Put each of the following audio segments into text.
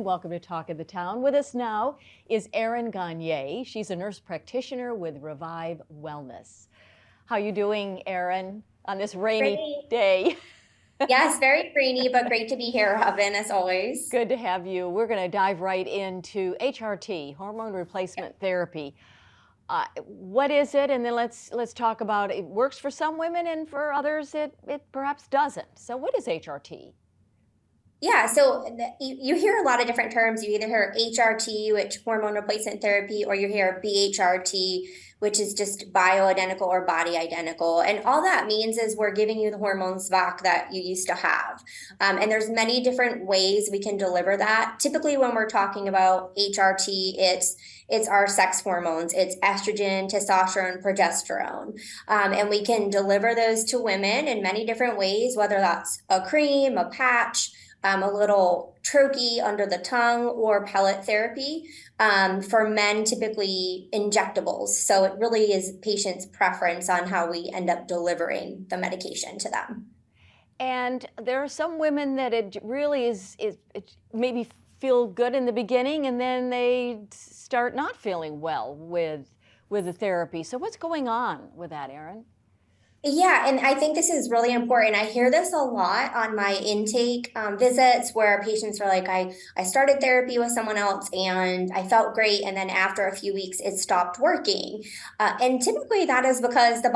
and welcome to Talk of the Town. With us now is Erin Gagne. She's a nurse practitioner with Revive Wellness. How are you doing, Erin, on this rainy day? Yes, very rainy, but great to be here, Robyn, as always. Good to have you. We're going to dive right into HRT, hormone replacement therapy. What is it? And then let's talk about it. It works for some women, and for others it perhaps doesn't. So what is HRT? Yeah, so you hear a lot of different terms. You either hear HRT, which hormone replacement therapy, or you hear BHRT, which is just bioidentical or body identical. And all that means is we're giving you the hormones back that you used to have. And there's many different ways we can deliver that. Typically, when we're talking about HRT, it's our sex hormones. It's estrogen, testosterone, progesterone. And we can deliver those to women in many different ways, whether that's a cream, a patch, a little troche under the tongue, or pellet therapy. For men, typically injectables. So it really is patient's preference on how we end up delivering the medication to them. And there are some women that it really is it maybe feel good in the beginning, and then they start not feeling well with the therapy. So what's going on with that, Erin? Yeah, and I think this is really important. I hear this a lot on my intake visits where patients are like, I started therapy with someone else and I felt great. And then after a few weeks, it stopped working. And typically that is because the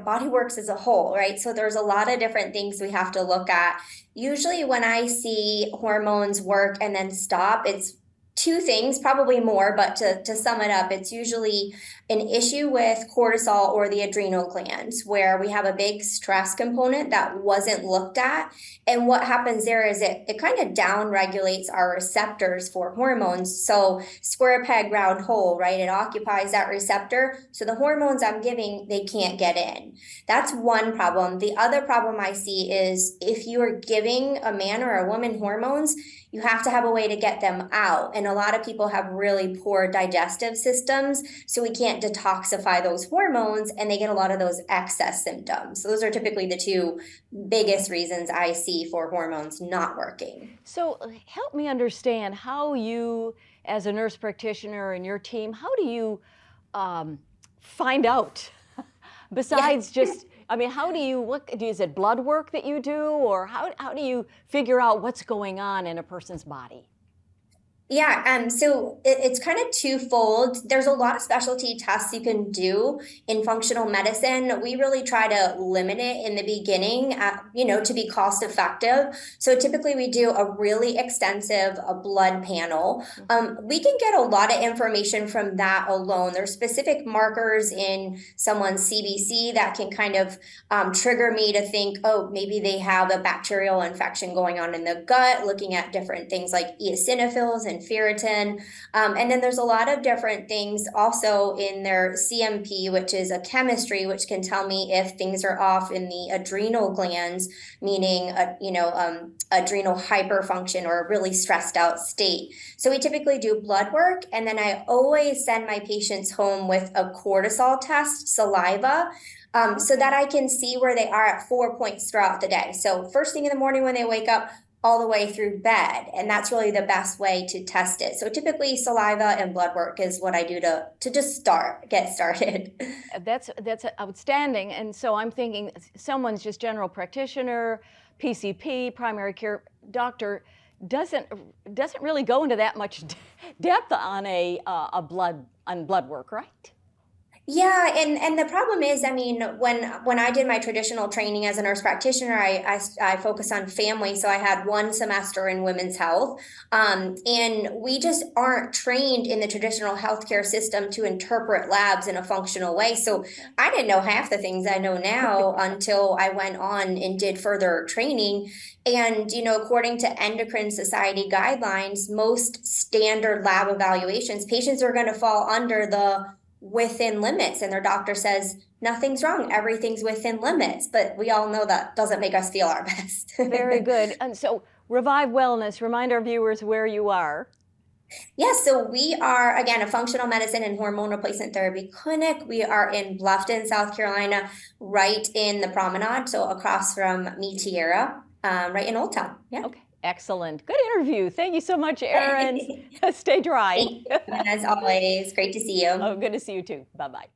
body works as a whole, right? So there's a lot of different things we have to look at. Usually when I see hormones work and then stop, it's two things, probably more, but to sum it up, it's usually an issue with cortisol or the adrenal glands, where we have a big stress component that wasn't looked at. And what happens there is it kind of down regulates our receptors for hormones. So square peg, round hole, right? It occupies that receptor. So the hormones I'm giving, they can't get in. That's one problem. The other problem I see is if you are giving a man or a woman hormones, you have to have a way to get them out. And a lot of people have really poor digestive systems, so we can't detoxify those hormones, and they get a lot of those excess symptoms. So those are typically the two biggest reasons I see for hormones not working. So help me understand how you, as a nurse practitioner and your team, how do you find out besides just, I mean, how do you, is it blood work that you do, or how do you figure out what's going on in a person's body? Yeah, so it's kind of twofold. There's a lot of specialty tests you can do in functional medicine. We really try to limit it in the beginning, to be cost effective. So typically we do a really extensive blood panel. We can get a lot of information from that alone. There's specific markers in someone's CBC that can kind of trigger me to think, oh, maybe they have a bacterial infection going on in the gut, looking at different things like eosinophils and ferritin. And then there's a lot of different things also in their CMP, which is a chemistry, which can tell me if things are off in the adrenal glands, meaning, adrenal hyperfunction or a really stressed out state. So we typically do blood work. And then I always send my patients home with a cortisol test, saliva, so that I can see where they are at 4 points throughout the day. So first thing in the morning when they wake up, all the way through bed. And that's really the best way to test it. So typically saliva and blood work is what I do to just get started. That's outstanding. And so I'm thinking someone's just general practitioner, PCP, primary care doctor, doesn't really go into that much depth on blood work, right? Yeah, and the problem is, I mean, when I did my traditional training as a nurse practitioner, I focus on family. So I had 1 semester in women's health, and we just aren't trained in the traditional healthcare system to interpret labs in a functional way. So I didn't know half the things I know now until I went on and did further training. And, according to Endocrine Society guidelines, most standard lab evaluations, patients are going to fall under the within limits, and their doctor says nothing's wrong, everything's within limits, but we all know that doesn't make us feel our best. Very good. And so Revive Wellness, remind our viewers where you are. Yes, so we are, again, a functional medicine and hormone replacement therapy clinic. We are in Bluffton, South Carolina, right in the promenade, so across from Me Tierra, right in Old Town. Yeah. Okay. Excellent. Good interview. Thank you so much, Erin. Stay dry. Thank you. As always, great to see you. Oh, good to see you too. Bye-bye.